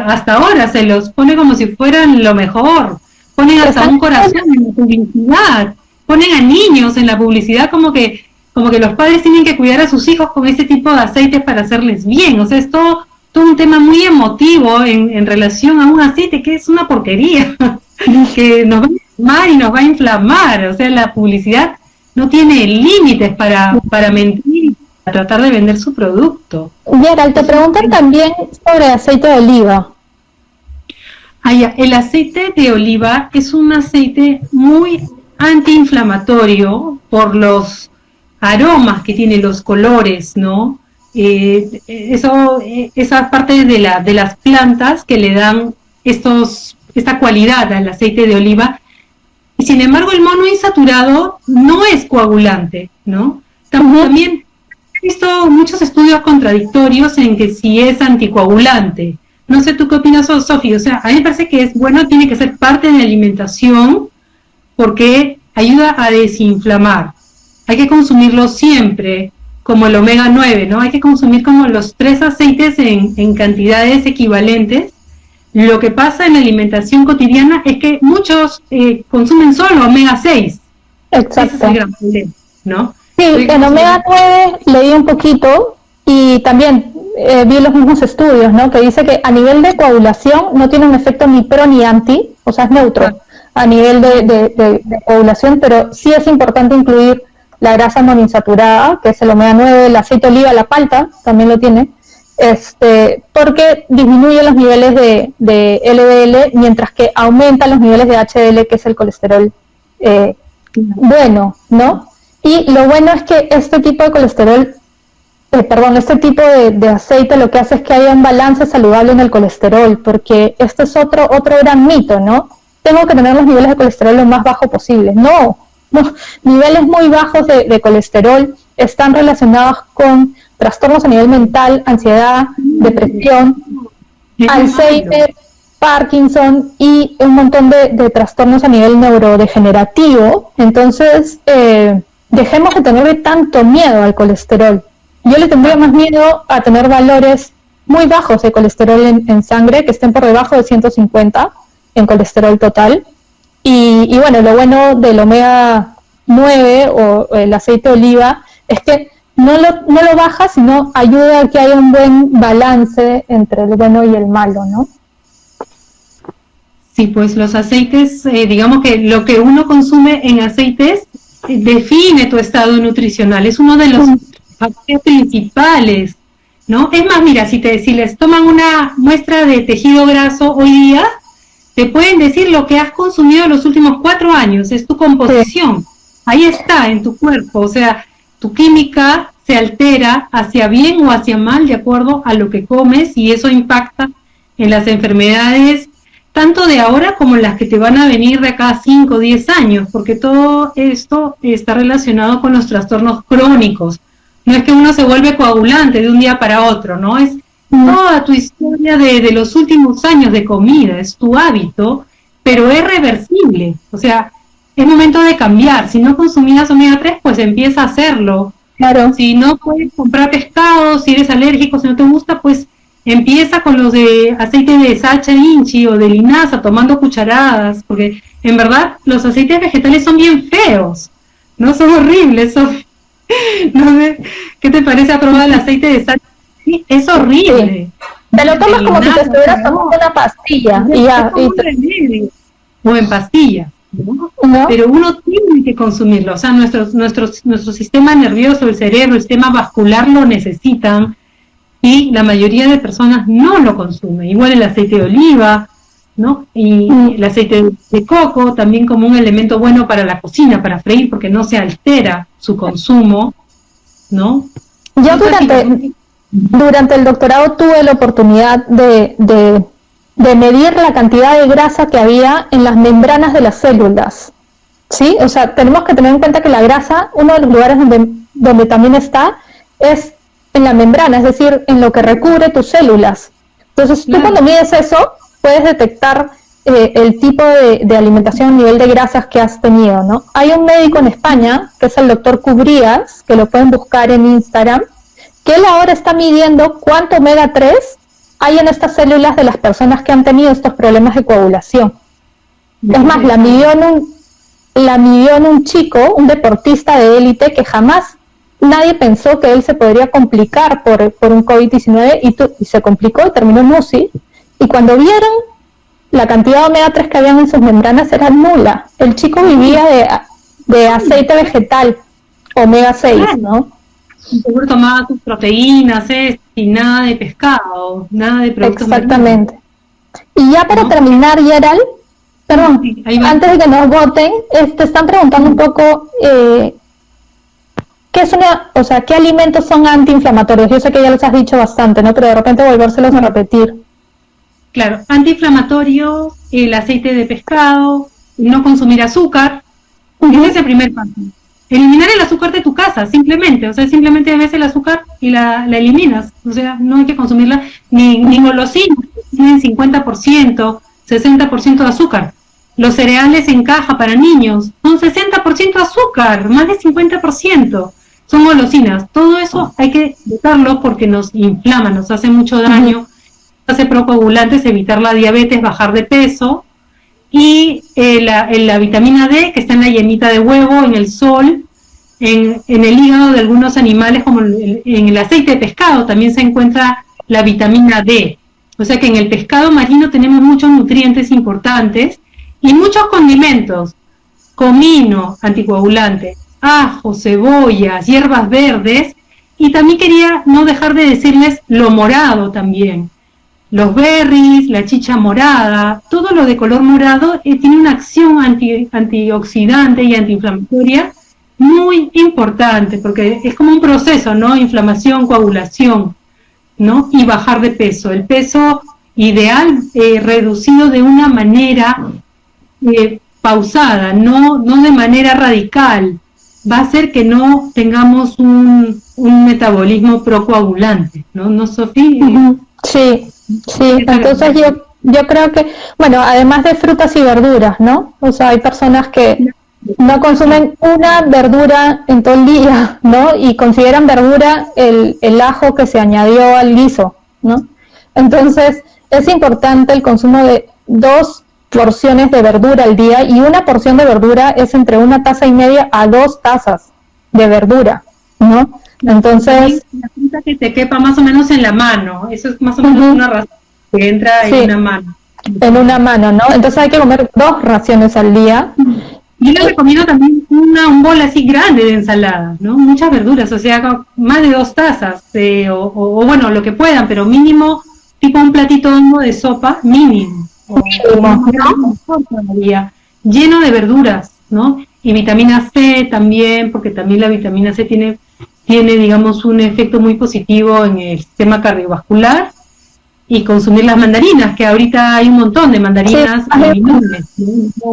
hasta ahora se los pone como si fueran lo mejor. Ponen hasta un corazón en la publicidad, ponen a niños en la publicidad como que los padres tienen que cuidar a sus hijos con este tipo de aceites para hacerles bien. O sea, es todo un tema muy emotivo en relación a un aceite que es una porquería, que nos va a inflamar y nos va a inflamar. O sea, la publicidad no tiene límites para mentir y para tratar de vender su producto.
Gerald, te preguntan también sobre aceite de oliva.
El aceite de oliva es un aceite muy antiinflamatorio por los aromas que tiene, los colores, ¿no? Esa parte de las plantas que le dan esta cualidad al aceite de oliva. Y sin embargo, el monoinsaturado no es coagulante, ¿no? También he visto muchos estudios contradictorios en que sí es anticoagulante. No sé tú qué opinas, Sofi. O sea, a mí me parece que es bueno, tiene que ser parte de la alimentación porque ayuda a desinflamar. Hay que consumirlo siempre, como el omega 9, ¿no? Hay que consumir como los 3 aceites en cantidades equivalentes. Lo que pasa en la alimentación cotidiana es que muchos consumen solo omega 6.
Exacto.
Ese es el gran problema, ¿no?
Sí, en omega 9 leí un poquito y también vi los mismos estudios, ¿no? Que dice que a nivel de coagulación no tiene un efecto ni pro ni anti, o sea, es neutro a nivel de coagulación, pero sí es importante incluir la grasa monoinsaturada, que es el omega 9, el aceite de oliva, la palta también lo tiene, porque disminuye los niveles de LDL, mientras que aumenta los niveles de HDL, que es el colesterol bueno, ¿no? Y lo bueno es que este tipo de colesterol, este tipo de aceite lo que hace es que haya un balance saludable en el colesterol, porque este es otro gran mito, ¿no? Tengo que tener los niveles de colesterol lo más bajo posible. No, niveles muy bajos de colesterol están relacionados con trastornos a nivel mental, ansiedad, depresión, Alzheimer, Parkinson y un montón de trastornos a nivel neurodegenerativo. Entonces, dejemos de tenerle tanto miedo al colesterol. Yo le tendría más miedo a tener valores muy bajos de colesterol en sangre, que estén por debajo de 150 en colesterol total. Y bueno, lo bueno del omega 9 o el aceite de oliva es que no lo baja, sino ayuda a que haya un buen balance entre el bueno y el malo, ¿no?
Sí, pues los aceites, digamos que lo que uno consume en aceites define tu estado nutricional, es uno de los factores principales, ¿no? Es más, mira, si les toman una muestra de tejido graso hoy día, te pueden decir lo que has consumido en los últimos 4 años, es tu composición, sí. Ahí está, en tu cuerpo, o sea, tu química se altera hacia bien o hacia mal de acuerdo a lo que comes y eso impacta en las enfermedades tanto de ahora como las que te van a venir de acá a 5 o 10 años, porque todo esto está relacionado con los trastornos crónicos. No es que uno se vuelve coagulante de un día para otro, ¿no? Es toda tu historia de los últimos años de comida, es tu hábito, pero es reversible. O sea, es momento de cambiar. Si no consumías omega 3, pues empieza a hacerlo.
Claro.
Si no puedes comprar pescado, si eres alérgico, si no te gusta, pues empieza con los de aceite de Sacha Inchi o de linaza, tomando cucharadas, porque en verdad los aceites vegetales son bien feos, no son horribles, no sé, ¿qué te parece a probar el aceite de Sacha? Sí, es horrible.
Sí. Te lo tomas como si te estuvieras tomando una pastilla y ya.
O en pastilla, ¿no? Pero uno tiene que consumirlo, o sea, nuestro sistema nervioso, el cerebro, el sistema vascular lo necesitan. Y la mayoría de personas no lo consumen. Igual el aceite de oliva, ¿no? Y el aceite de coco, también como un elemento bueno para la cocina, para freír, porque no se altera su consumo, ¿no?
Yo durante el doctorado tuve la oportunidad de medir la cantidad de grasa que había en las membranas de las células, ¿sí? O sea, tenemos que tener en cuenta que la grasa, uno de los lugares donde también está, es en la membrana, es decir, en lo que recubre tus células. Entonces, tú cuando mides eso, puedes detectar el tipo de alimentación a nivel de grasas que has tenido, ¿no? Hay un médico en España, que es el doctor Cubrías, que lo pueden buscar en Instagram, que él ahora está midiendo cuánto omega 3 hay en estas células de las personas que han tenido estos problemas de coagulación. Es más, la midió en un chico, un deportista de élite que jamás nadie pensó que él se podría complicar por un COVID-19 y se complicó y terminó en UCI. Y cuando vieron la cantidad de omega 3 que habían en sus membranas era nula. El chico vivía de aceite vegetal, omega 6, ¿no?
Seguro tomaba sus proteínas, y nada de pescado, nada de productos.
Exactamente. Y ya para terminar, Gerald, perdón, sí, antes de que nos voten, te están preguntando un poco ¿qué alimentos son antiinflamatorios? Yo sé que ya los has dicho bastante, ¿no? Pero de repente volvérselos a repetir.
Claro, antiinflamatorio, el aceite de pescado, no consumir azúcar, ese es el primer paso. Eliminar el azúcar de tu casa, simplemente, o sea, simplemente ves el azúcar y la eliminas, o sea, no hay que consumirla, ni golosinas, tienen 50%, 60% de azúcar. Los cereales en caja para niños son 60% azúcar, más de 50%. Son golosinas. Todo eso hay que evitarlo porque nos inflama, nos hace mucho daño, nos hace procoagulantes, evitar la diabetes, bajar de peso. Y la vitamina D, que está en la yemita de huevo, en el sol, en el hígado de algunos animales, como en el aceite de pescado, también se encuentra la vitamina D. O sea que en el pescado marino tenemos muchos nutrientes importantes y muchos condimentos, comino, anticoagulante, ajo, cebollas, hierbas verdes, y también quería no dejar de decirles lo morado también. Los berries, la chicha morada, todo lo de color morado tiene una acción antioxidante y antiinflamatoria muy importante, porque es como un proceso, ¿no? Inflamación, coagulación, ¿no? Y bajar de peso. El peso ideal reducido de una manera pausada, no de manera radical, va a hacer que no tengamos un metabolismo procoagulante, ¿no, Sofía?
Sí, entonces yo creo que, bueno, además de frutas y verduras, ¿no? O sea, hay personas que no consumen una verdura en todo el día, ¿no? Y consideran verdura el ajo que se añadió al guiso, ¿no? Entonces, es importante el consumo de 2 porciones de verdura al día, y una porción de verdura es entre 1,5 tazas a 2 tazas de verdura, ¿no? Entonces,
la fruta que te quepa más o menos en la mano, eso es más o menos una ración que entra en una mano.
En una mano, ¿no? Entonces hay que comer 2 raciones al día.
Yo les recomiendo también un bol así grande de ensalada, ¿no? Muchas verduras, o sea, más de 2 tazas, o bueno, lo que puedan, pero mínimo, tipo un platito hondo de sopa, mínimo. Lleno de verduras, ¿no? Y vitamina C también, porque también la vitamina C tiene, digamos, un efecto muy positivo en el sistema cardiovascular. Y consumir las mandarinas, que ahorita hay un montón de mandarinas,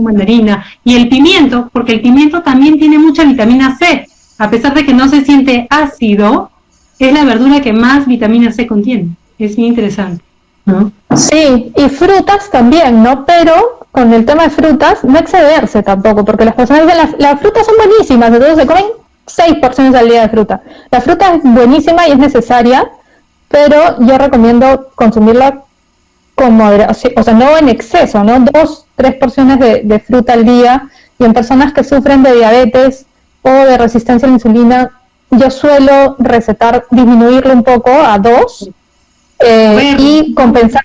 mandarina, y el pimiento, porque el pimiento también tiene mucha vitamina C, a pesar de que no se siente ácido, es la verdura que más vitamina C contiene. Es bien interesante, ¿no?
Sí, y frutas también, ¿no? Pero con el tema de frutas, no excederse tampoco, porque las personas dicen, las frutas son buenísimas, entonces se comen 6 porciones al día de fruta. La fruta es buenísima y es necesaria, pero yo recomiendo consumirla con moderación, o sea, no en exceso, ¿no? 2-3 porciones de fruta al día, y en personas que sufren de diabetes o de resistencia a la insulina, yo suelo recetar disminuirlo un poco a 2, y compensar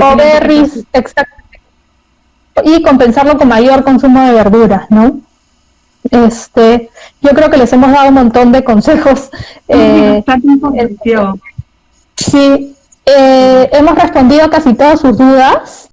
o berries, exacto, y compensarlo con mayor consumo de verduras, ¿no? Yo creo que les hemos dado un montón de consejos. Sí, hemos respondido a casi todas sus dudas.